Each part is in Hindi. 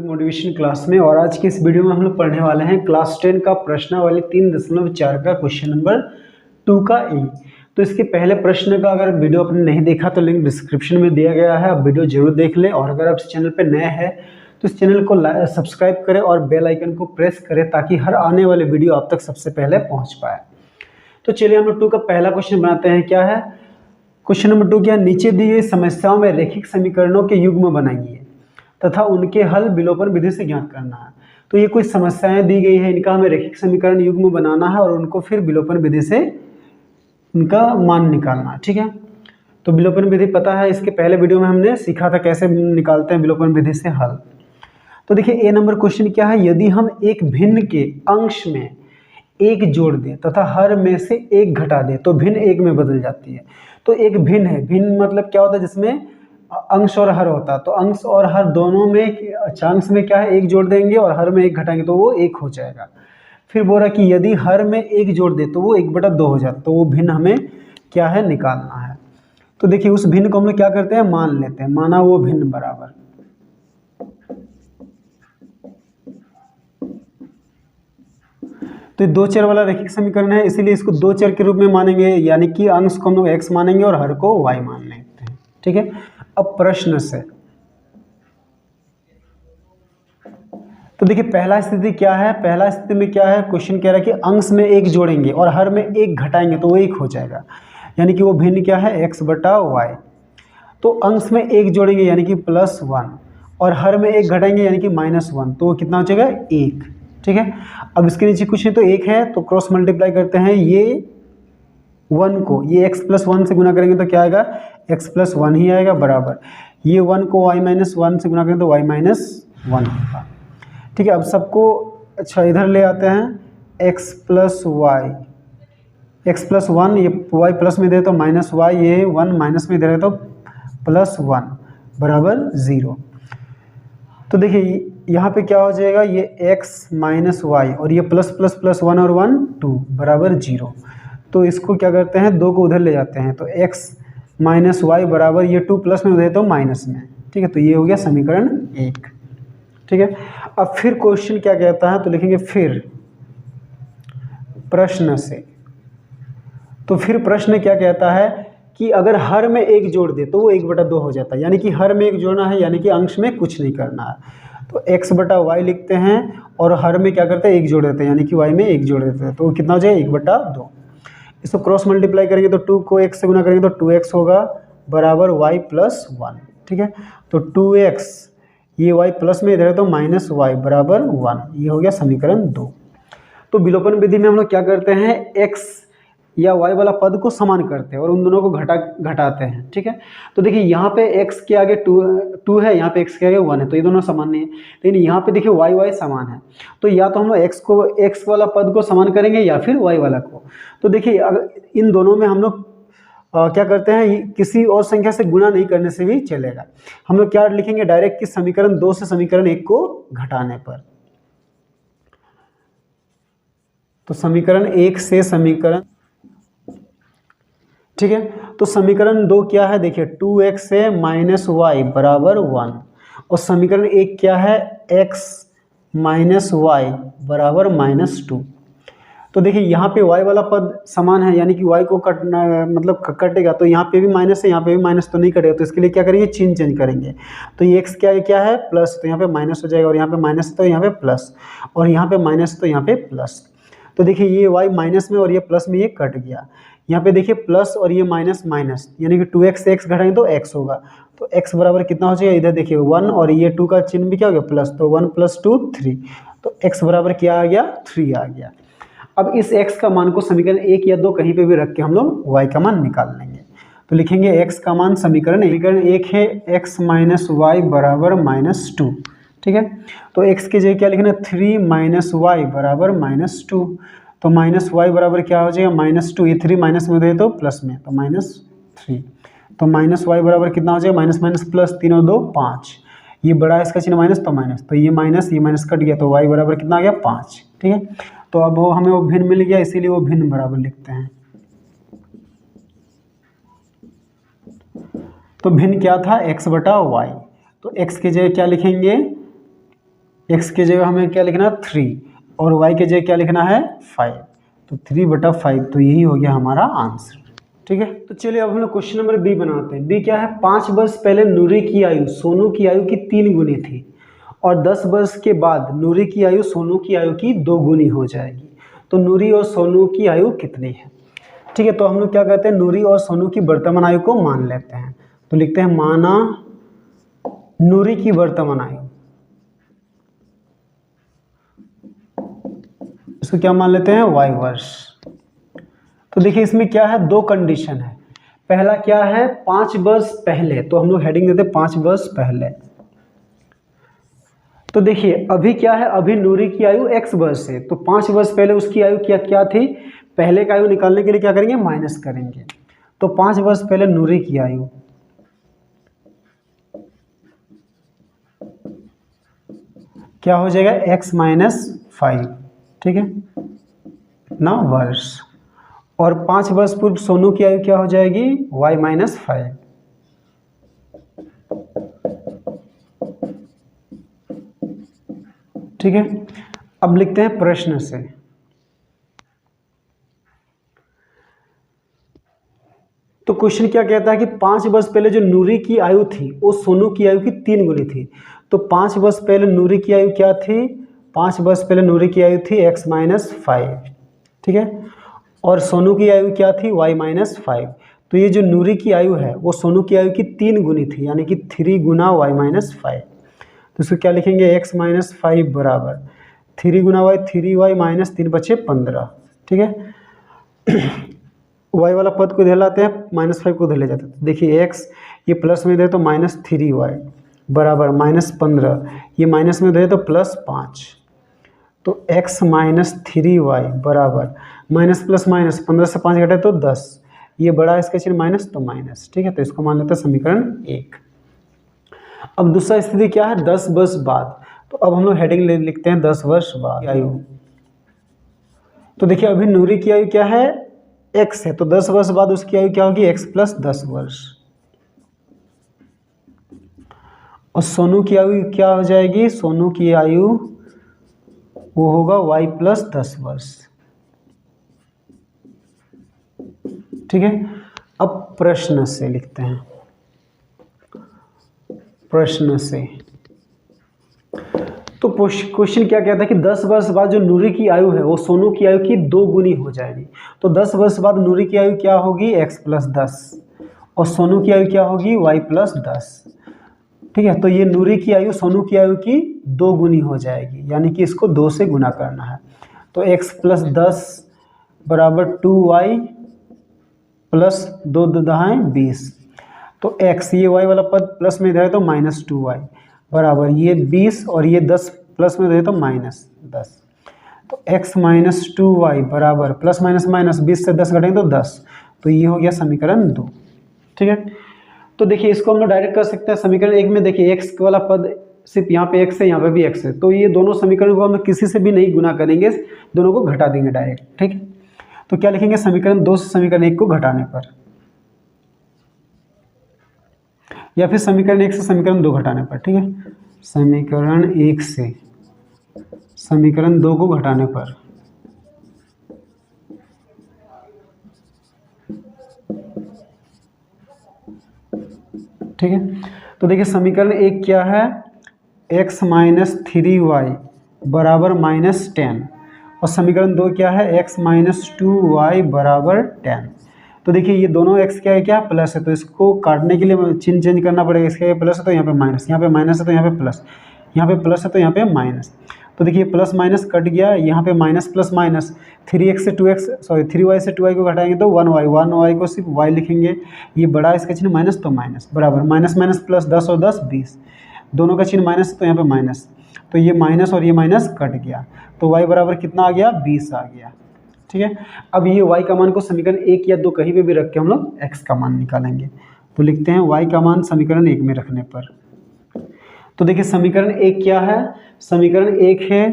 मोटिवेशन क्लास में। और आज की इस वीडियो में हम लोग पढ़ने वाले हैं क्लास 10 का प्रश्नावली 3.4 का क्वेश्चन नंबर 2 का ए। तो इसके पहले प्रश्न का अगर वीडियो आपने नहीं देखा तो लिंक डिस्क्रिप्शन में दिया गया है, आप वीडियो जरूर देख लें। और अगर आप इस चैनल पर नए हैं तो इस चैनल को सब्सक्राइब करें और बेल आइकन को प्रेस करें ताकि हर आने वाले वीडियो आप तक सबसे पहले पहुँच पाए। तो चलिए हम लोग 2 का पहला क्वेश्चन बनाते हैं। क्या है क्वेश्चन नंबर 2? क्या नीचे दी गई समस्याओं में रैखिक समीकरणों के युग्म बनाइए तथा उनके हल विलोपन विधि से ज्ञात करना है। तो ये कुछ समस्याएं दी गई है, इनका हमें रैखिक समीकरण युग्म बनाना है और उनको फिर विलोपन विधि से उनका मान निकालना है। ठीक है, तो विलोपन विधि पता है, इसके पहले वीडियो में हमने सीखा था कैसे निकालते हैं विलोपन विधि से हल। तो देखिए ए नंबर क्वेश्चन क्या है, यदि हम एक भिन्न के अंश में एक जोड़ दें तथा हर में से एक घटा दें तो भिन्न एक में बदल जाती है। तो एक भिन्न है, भिन्न मतलब क्या होता है, जिसमें अंश और हर होता है। तो अंश और हर दोनों में अंश में क्या है, एक जोड़ देंगे और हर में एक घटाएंगे तो वो एक हो जाएगा। फिर बोल रहा कि यदि हर में एक जोड़ दे तो वो 1/2 हो जाता है। तो वो भिन्न हमें क्या है, निकालना है। तो देखिए उस भिन्न को हम लोग क्या करते हैं, मान लेते हैं, माना वो भिन्न बराबर। तो 2 चर वाला रैखिक समीकरण है, इसीलिए इसको 2 चर के रूप में मानेंगे, यानी कि अंश को हम लोग x मानेंगे और हर को y मान लेते हैं। ठीक है, अब प्रश्न से तो देखिए पहला स्थिति क्या है, पहला स्थिति में क्या है, क्वेश्चन कह रहा है कि अंश में एक जोड़ेंगे और हर में एक घटाएंगे तो वो एक हो जाएगा, यानी कि वो भिन्न क्या है, x/y। तो अंश में एक जोड़ेंगे यानी कि +1 और हर में एक घटाएंगे यानी कि -1, तो वो कितना हो जाएगा, 1। ठीक है, अब इसके नीचे कुछ नहीं तो 1 है, तो क्रॉस मल्टीप्लाई करते हैं, ये 1 को ये x+1 से गुना करेंगे तो क्या आएगा, x+1 ही आएगा, बराबर ये 1 को y-1 से गुना करेंगे तो y-1 होगा। ठीक है, अब सबको अच्छा इधर ले आते हैं, x+1 ये y प्लस में दे तो -y, ये 1 माइनस में दे रहे तो +1 बराबर 0। तो देखिए यहाँ पे क्या हो जाएगा, ये x - y और ये +++1 और 1 2 बराबर 0। तो इसको क्या करते हैं, 2 को उधर ले जाते हैं, तो x - y बराबर ये 2 प्लस में दे तो माइनस में। ठीक है, तो ये हो गया समीकरण 1। ठीक है, अब फिर क्वेश्चन क्या कहता है, तो लिखेंगे फिर प्रश्न से। तो फिर प्रश्न क्या कहता है कि अगर हर में एक जोड़ दे तो वो 1/2 हो जाता है, यानी कि हर में एक जोड़ना है, यानी कि अंश में कुछ नहीं करना है। तो x/y लिखते हैं और हर में क्या करते हैं, एक जोड़ देते हैं, यानी कि y में एक जोड़ देते हैं, तो कितना हो जाएगा, 1/2। इसको क्रॉस मल्टीप्लाई करेंगे तो 2 को x से गुना करेंगे तो 2x होगा बराबर y+1। ठीक है, तो 2x ये y प्लस में इधर है तो -y बराबर 1, ये हो गया समीकरण 2। तो विलोपन विधि में हम लोग क्या करते हैं, x या y वाला पद को समान करते हैं और उन दोनों को घटाते हैं। ठीक है, तो देखिए यहाँ पे x के आगे 2 है, यहाँ पे x के आगे 1 है, तो ये दोनों समान नहीं है। लेकिन यहाँ पे देखिए y समान है, तो या तो हम लोग x वाला पद को समान करेंगे या फिर y वाला को। तो देखिए अगर इन दोनों में हम लोग क्या करते हैं, किसी और संख्या से गुणा नहीं करने से भी चलेगा। हम लोग क्या लिखेंगे डायरेक्ट कि समीकरण 2 से समीकरण 1 को घटाने पर। तो समीकरण 1 से समीकरण, ठीक है, तो समीकरण 2 क्या है, देखिए 2x से -y बराबर 1 और समीकरण 1 क्या है, x - y बराबर -2। तो देखिए यहाँ पे y वाला पद समान है, यानी कि y को कटना मतलब कटेगा, तो यहाँ पे भी माइनस है, यहाँ पे भी माइनस, तो नहीं कटेगा, तो इसके लिए क्या करेंगे, चिन्ह चेंज करेंगे। तो ये x क्या है, प्लस, तो यहाँ पे माइनस हो जाएगा, और यहाँ पे माइनस तो यहाँ पे प्लस, और यहाँ पे माइनस तो यहाँ पे प्लस। तो देखिए ये y माइनस में और ये प्लस में ये कट गया। यहाँ पे देखिए प्लस और ये माइनस माइनस, यानी कि 2x से x घटाएंगे तो x होगा। तो x बराबर कितना हो जाएगा, इधर देखिए 1 और ये 2 का चिन्ह भी क्या हो गया, प्लस, तो 1 + 2 3, तो x बराबर क्या आ गया, 3 आ गया। अब इस x का मान को समीकरण 1 या 2 कहीं पे भी रख के हम लोग y का मान निकाल लेंगे। तो लिखेंगे x का मान समीकरण 1 है, x - y बराबर -2। ठीक है, तो x की जगह क्या लिखना है, 3 - y बराबर -2। तो -y बराबर क्या हो जाएगा, -2, ये 3 माइनस में दे तो प्लस में, तो -3। तो -y बराबर कितना हो जाएगा, माइनस माइनस प्लस, 3 और 2 5, ये बड़ा है इसका चिन्ह माइनस, तो माइनस, तो ये माइनस कट गया, तो y बराबर कितना आ गया, 5। ठीक है, तो अब वो हमें वो भिन्न मिल गया, इसीलिए वो भिन्न बराबर लिखते हैं। तो भिन्न क्या था, x बटा वाई। तो x की जगह क्या लिखेंगे, x की जगह हमें क्या लिखना 3 और y की जगह क्या लिखना है 5। तो 3 बटा 5, तो यही हो गया हमारा आंसर। ठीक है, तो चलिए अब हम लोग क्वेश्चन नंबर बी बनाते हैं। बी क्या है, 5 वर्ष पहले नूरी की आयु सोनू की आयु की 3 गुनी थी और 10 वर्ष के बाद नूरी की आयु सोनू की आयु की 2 गुनी हो जाएगी। तो नूरी और सोनू की आयु कितनी है। ठीक है, तो हम लोग क्या कहते हैं, नूरी और सोनू की वर्तमान आयु को मान लेते हैं। तो लिखते हैं माना नूरी की वर्तमान आयु, इसको क्या मान लेते हैं y वर्ष। तो देखिए इसमें क्या है, 2 कंडीशन है। पहला क्या है, 5 वर्ष पहले, तो हम लोग हेडिंग देते हैं 5 वर्ष पहले। तो देखिए अभी क्या है, अभी नूरी की आयु x वर्ष है, तो 5 वर्ष पहले उसकी आयु क्या थी, पहले का आयु निकालने के लिए क्या करेंगे, माइनस करेंगे। तो 5 वर्ष पहले नूरी की आयु क्या हो जाएगा, x माइनस 5, ठीक है ना, वर्ष। और 5 वर्ष पूर्व सोनू की आयु क्या हो जाएगी, y माइनस 5। ठीक है, अब लिखते हैं प्रश्न से। तो क्वेश्चन क्या कहता है कि 5 वर्ष पहले जो नूरी की आयु थी वो सोनू की आयु की 3 गुनी थी। तो 5 वर्ष पहले नूरी की आयु क्या थी, 5 वर्ष पहले नूरी की आयु थी x माइनस 5, ठीक है, और सोनू की आयु क्या थी, y माइनस 5। तो ये जो नूरी की आयु है वो सोनू की आयु की 3 गुनी थी, यानी कि 3 गुना y माइनस 5। तो इसको क्या लिखेंगे, x माइनस 5 बराबर 3 गुना y, 3y माइनस 3 बचे 15। ठीक है, y वाला पद को इधर लाते हैं, माइनस 5 को उधर ले जाते हैं। देखिए x ये प्लस में दे तो माइनस 3y बराबर माइनस 15, ये माइनस में दे तो प्लस 5। तो x माइनस 3y बराबर माइनस प्लस माइनस 15 से 5 घटे तो 10, ये बड़ा इसका चिन्ह माइनस तो माइनस। ठीक है, तो इसको मान लेते हैं समीकरण 1। अब दूसरा स्थिति क्या है, 10 वर्ष बाद। तो अब हम लोग हेडिंग लिखते हैं 10 वर्ष बाद आयु। तो देखिए अभी नूरी की आयु क्या है, x है, तो 10 वर्ष बाद उसकी आयु क्या होगी, x प्लस 10 वर्ष। और सोनू की आयु क्या हो जाएगी, सोनू की आयु वो होगा y प्लस 10 वर्ष। ठीक है, अब प्रश्न से लिखते हैं, प्रश्न से। तो क्वेश्चन क्या कहता है कि 10 वर्ष बाद जो नूरी की आयु है वो सोनू की आयु की 2 गुनी हो जाएगी। तो 10 वर्ष बाद नूरी की आयु क्या होगी, x प्लस 10, और सोनू की आयु क्या होगी, y प्लस 10। ठीक है, तो ये नूरी की आयु सोनू की आयु की 2 गुनी हो जाएगी, यानी कि इसको 2 से गुना करना है। तो x प्लस 10 बराबर 2y प्लस 2 दहाएँ 20। तो x, ये y वाला पद प्लस में इधर है तो माइनस 2y बराबर ये 20 और ये 10 प्लस में दे तो माइनस 10। तो x माइनस 2y बराबर प्लस माइनस माइनस 20 से 10 घटेंगे तो 10। तो ये हो गया समीकरण 2। ठीक है, तो देखिए इसको हम लोग डायरेक्ट कर सकते हैं। समीकरण 1 में देखिए x वाला पद सिर्फ यहाँ पे x है, यहाँ पे भी x है, तो ये दोनों समीकरण को हम किसी से भी नहीं गुना करेंगे, दोनों को घटा देंगे डायरेक्ट। ठीक है, तो क्या लिखेंगे, समीकरण 2 से समीकरण 1 को घटाने पर, या फिर समीकरण 1 से समीकरण 2 घटाने पर। ठीक है, समीकरण 1 से समीकरण 2 को घटाने पर। ठीक है, तो देखिए समीकरण 1 क्या है, x माइनस 3y बराबर माइनस 10, और समीकरण 2 क्या है, x माइनस 2y बराबर 10। तो देखिए ये दोनों x क्या है, क्या प्लस है, तो इसको काटने के लिए चिन्ह चेंज करना पड़ेगा। इसका ये प्लस है तो यहाँ पे माइनस, यहाँ पे माइनस है तो यहाँ पे प्लस, यहाँ पे प्लस है तो यहाँ पे माइनस। तो देखिए प्लस माइनस कट गया, यहाँ पे माइनस प्लस माइनस, 3x से 2x, सॉरी 3y से 2y को घटाएंगे तो 1y को सिर्फ y लिखेंगे। ये बड़ा इसका चिन्ह माइनस तो माइनस बराबर माइनस माइनस प्लस 10 और 10 20, दोनों का चिन्ह माइनस तो यहाँ पे माइनस, तो ये माइनस और ये माइनस कट गया, तो y बराबर कितना आ गया, 20 आ गया। ठीक है, अब ये y का मान को समीकरण 1 या 2 कहीं पे भी रख के हम लोग x का मान निकालेंगे। तो लिखते हैं y का मान समीकरण 1 में रखने पर। तो देखिए समीकरण 1 क्या है, समीकरण 1 है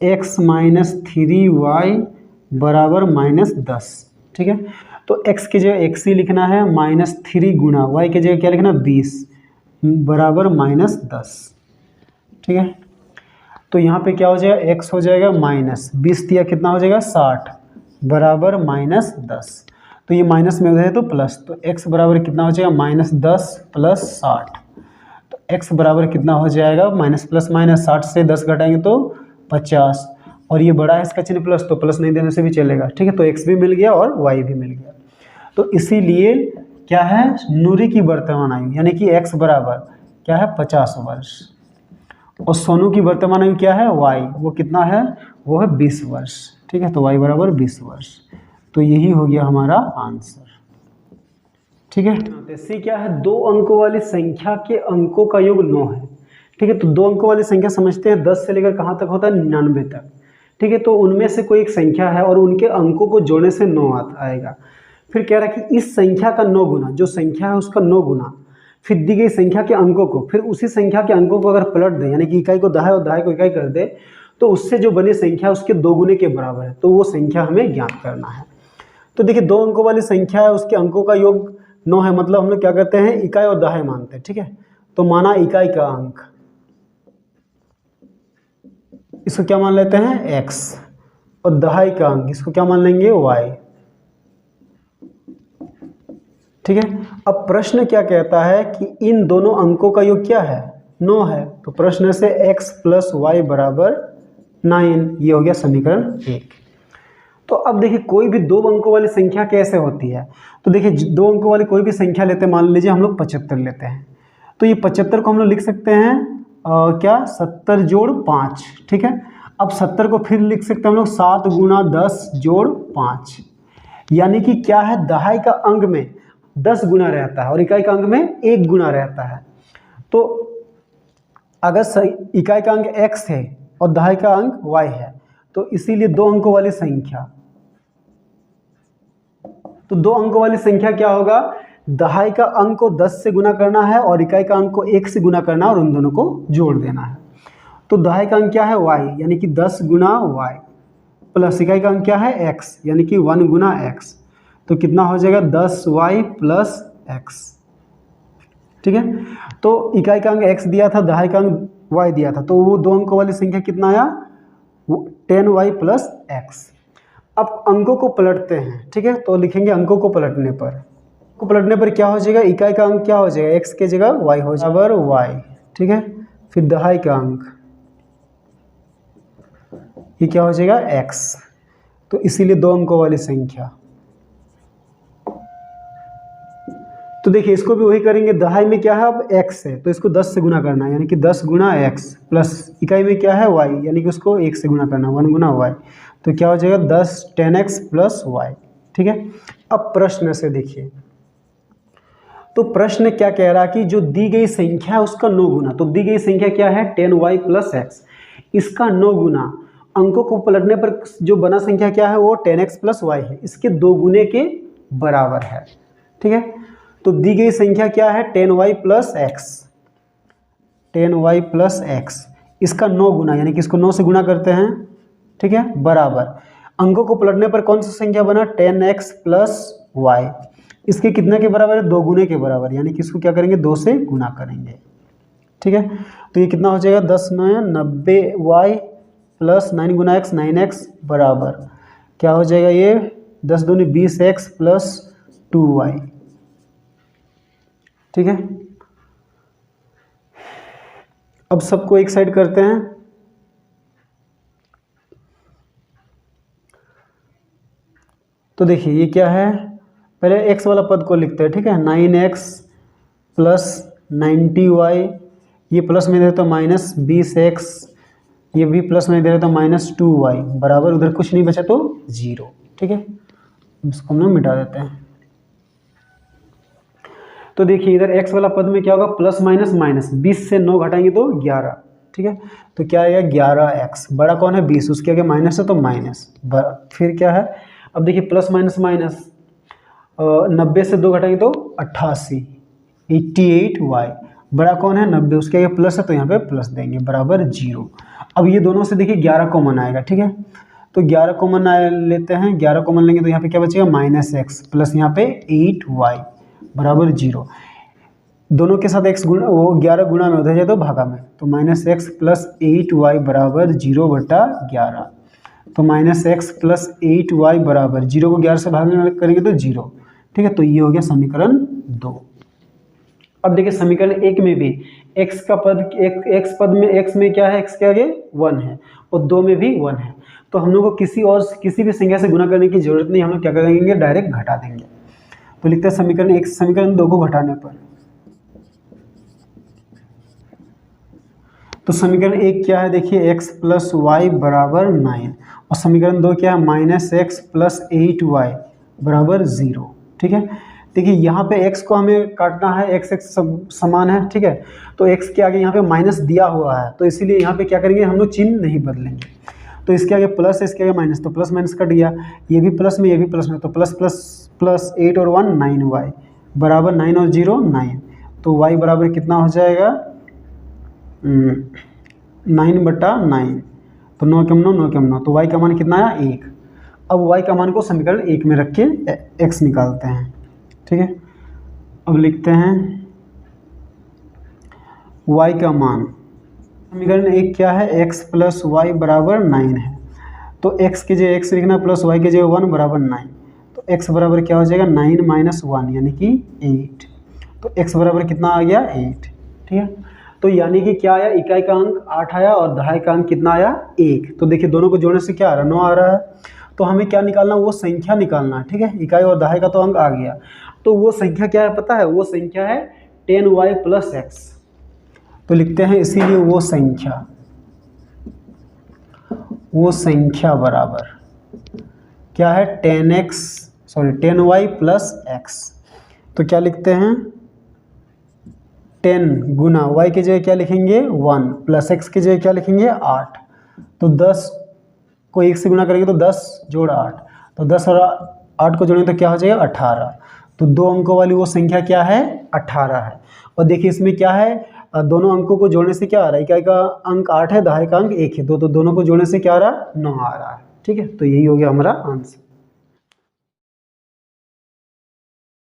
x माइनस 3y बराबर माइनस 10। ठीक है, तो x की जगह x ही लिखना है, -3 गुना y की जगह क्या लिखना, 20 बराबर -10। ठीक है, तो यहाँ पे क्या हो जाएगा, x हो जाएगा -20 दिया कितना हो जाएगा 60 बराबर -10। तो ये माइनस में उधर है तो प्लस, तो x बराबर कितना हो जाएगा -10 + 60। तो x बराबर कितना हो जाएगा, माइनस प्लस माइनस 60 से 10 घटाएंगे तो 50, और ये बड़ा है इसका चिन्ह प्लस, तो प्लस नहीं देने से भी चलेगा। ठीक है, तो x भी मिल गया और y भी मिल गया। तो इसीलिए क्या है, नूरी की वर्तमान आयु यानी कि x बराबर क्या है 50 वर्ष, और सोनू की वर्तमान आयु क्या है y, वो कितना है, वो है 20 वर्ष। ठीक है, तो y बराबर 20 वर्ष। तो यही हो गया हमारा आंसर। ठीक है, सी क्या है, 2 अंकों वाली संख्या के अंकों का योग 9 है। ठीक है, तो 2 अंकों वाली संख्या समझते हैं 10 से लेकर कहाँ तक होता है, 99 तक। ठीक है, तो उनमें से कोई एक संख्या है और उनके अंकों को जोड़ने से 9 आएगा। फिर कह रहा है कि इस संख्या का 9 गुना, जो संख्या है उसका 9 गुना, फिर दी गई संख्या के अंकों को, फिर उसी संख्या के अंकों को अगर पलट दे, यानी कि इकाई को दहाई और दहाई को इकाई कर दे, तो उससे जो बनी संख्या उसके 2 गुने के बराबर है। तो वो संख्या हमें ज्ञात करना है। तो देखिए 2 अंकों वाली संख्या है, उसके अंकों का योग 9 है, मतलब हम लोग क्या करते हैं, इकाई और दहाई मानते हैं। ठीक है, तो माना इकाई का अंक, इसको क्या मान लेते हैं x, और दहाई का अंक इसको क्या मान लेंगे y। ठीक है, अब प्रश्न क्या कहता है कि इन दोनों अंकों का योग क्या है, 9 है। तो प्रश्न से x + y बराबर 9, ये हो गया समीकरण 1। तो अब देखिए कोई भी 2 अंकों वाली संख्या कैसे होती है, तो देखिए 2 अंकों वाली कोई भी संख्या लेते हैं, मान लीजिए हम लोग 75 लेते हैं, तो ये 75 को हम लोग लिख सकते हैं क्या 70 जोड़ 5। ठीक है, अब 70 को फिर लिख सकते हैं हम लोग 7 गुणा 10 जोड़ 5, यानी कि क्या है, दहाई का अंक में 10 गुना रहता है और इकाई का अंक में 1 गुना रहता है। तो अगर इकाई का अंक x है और दहाई का अंक y है, तो इसीलिए 2 अंकों वाली संख्या, तो 2 अंकों वाली संख्या क्या होगा, दहाई का अंक को 10 से गुना करना है और इकाई का अंक को 1 से गुना करना है और उन दोनों को जोड़ देना है। तो दहाई का अंक क्या है y, यानी कि 10 गुना y, प्लस इकाई का अंक क्या है x, यानी कि 1 गुना x, तो कितना हो जाएगा 10y + x। ठीक है, तो इकाई का अंक x दिया था, दहाई का अंक y दिया था, तो वो 2 अंकों वाली संख्या कितना आया, 10y + x। अब अंकों को पलटते हैं। ठीक है, तो लिखेंगे अंकों को पलटने पर क्या हो जाएगा, इकाई का अंक क्या हो जाएगा, x के जगह y हो जाएगा बराबर y। ठीक है, फिर दहाई का अंक ये क्या हो जाएगा x, तो इसीलिए 2 अंकों वाली संख्या। तो देखिए इसको भी वही करेंगे, दहाई में क्या है अब x है, तो इसको 10 से गुना करना है, यानी कि 10 गुना x, प्लस इकाई में क्या है y, यानी कि उसको 1 से गुना करना, 1 गुना y, तो क्या हो जाएगा 10x + y। ठीक है, अब प्रश्न से देखिए, तो प्रश्न क्या कह रहा है कि जो दी गई संख्या है उसका 9 गुना, तो दी गई संख्या क्या है 10y + x, इसका 9 गुना, अंकों को पलटने पर जो बना संख्या क्या है वो 10x + y है, इसके 2 गुने के बराबर है। ठीक है, तो दी गई संख्या क्या है 10y + x, 10y + x, इसका 9 गुना, यानी कि इसको 9 से गुना करते हैं। ठीक है, बराबर अंकों को पलटने पर कौन सा संख्या बना 10x + y, इसके कितने के बराबर है 2 गुने के बराबर, यानी कि इसको क्या करेंगे 2 से गुना करेंगे। ठीक है, तो ये कितना हो जाएगा 10 × 9 90y + 9 गुना x 9x बराबर क्या हो जाएगा, ये 10 दूनी 20x + 2y। ठीक है, अब सबको एक साइड करते हैं। तो देखिए ये क्या है, पहले x वाला पद को लिखते हैं। ठीक है, 9x + 90y, ये प्लस में दे तो -20x, ये भी प्लस में दे रहे तो -2y बराबर, उधर कुछ नहीं बचा तो 0। ठीक है, इसको हम लोग मिटा देते हैं। तो देखिए इधर x वाला पद में क्या होगा, प्लस माइनस माइनस, 20 से 9 घटाएंगे तो 11। ठीक है, तो क्या आएगा 11x, बड़ा कौन है 20, उसके आगे माइनस है तो माइनस, फिर क्या है, अब देखिए प्लस माइनस माइनस, 90 से 2 घटाएंगे तो 88, 88y, बड़ा कौन है 90, उसके आगे प्लस है तो यहाँ पे प्लस देंगे बराबर 0। अब ये दोनों से देखिए 11 कॉमन आएगा। ठीक है, तो 11 कॉमन लेते हैं, 11 कॉमन लेंगे तो यहाँ पे क्या बचेगा -x प्लस यहाँ पे 8y बराबर 0। दोनों के साथ x गुणा, वो 11 गुणा में उधर जाए तो भागा में, तो -x प्लस 8y बराबर 0/11। तो -x प्लस 8y बराबर 0 को 11 से भाग करेंगे तो 0। ठीक है, तो ये हो गया समीकरण 2। अब देखिए समीकरण 1 में भी x का पद, x पद में x में क्या है, x के आगे 1 है और 2 में भी 1 है। तो हम लोग को किसी भी संख्या से गुणा करने की जरूरत नहीं, हम लोग क्या करेंगे, डायरेक्ट घटा देंगे। तो लिखते हैं समीकरण 1 समीकरण 2 को घटाने पर, तो समीकरण 1 क्या है देखिए, x प्लस वाई बराबर 9 और समीकरण 2 क्या है, -x प्लस 8y बराबर 0। ठीक है, देखिए यहाँ पे x को हमें काटना है, x सब समान है। ठीक है, तो x के आगे यहाँ पे माइनस दिया हुआ है, तो इसीलिए यहाँ पे क्या करेंगे, हम लोग चिन्ह नहीं बदलेंगे। तो इसके आगे प्लस, इसके आगे माइनस, तो प्लस माइनस कट गया, ये भी प्लस में ये भी प्लस में, तो प्लस प्लस प्लस 8 और 1 9y बराबर 9 और 0 9। तो y बराबर कितना हो जाएगा, 9/9। तो 9 के 9 9 के 9, तो y का मान कितना आया 1। अब y का मान को समीकरण 1 में रख के x निकालते हैं। ठीक है, अब लिखते हैं y का मान, समीकरण 1 क्या है, x प्लस वाई बराबर 9 है। तो x के जगह x लिखना प्लस y के जगह 1 बराबर 9। तो x बराबर क्या हो जाएगा, 9 माइनस 1 यानी कि 8। तो x बराबर कितना आ गया 8। ठीक है, तो यानी कि क्या आया, इकाई का अंक 8 आया और दहाई का अंक कितना आया 1। तो देखिए दोनों को जोड़ने से क्या आ रहा है, 9 आ रहा है। तो हमें क्या निकालना, वो संख्या निकालना है। ठीक है, इकाई और दहाई का तो अंक आ गया, तो वो संख्या क्या है पता है, वो संख्या है 10y प्लस x। तो लिखते हैं इसीलिए वो संख्या बराबर क्या है, 10y प्लस x। तो क्या लिखते हैं, 10 गुना y की जगह क्या लिखेंगे 1 प्लस x की जगह क्या लिखेंगे 8। तो 10 को 1 से गुना करेंगे तो 10 जोड़ 8, तो 10 और 8 को जोड़ेंगे तो क्या हो जाएगा 18। तो 2 अंकों वाली वो संख्या क्या है 18 है। और देखिए इसमें क्या है, दोनों अंकों को जोड़ने से क्या आ रहा है, इकाई का अंक 8 है, दहाई का अंक 1 है, तो दोनों को जोड़ने से क्या आ रहा है 9 आ रहा है। ठीक है, तो यही हो गया हमारा आंसर।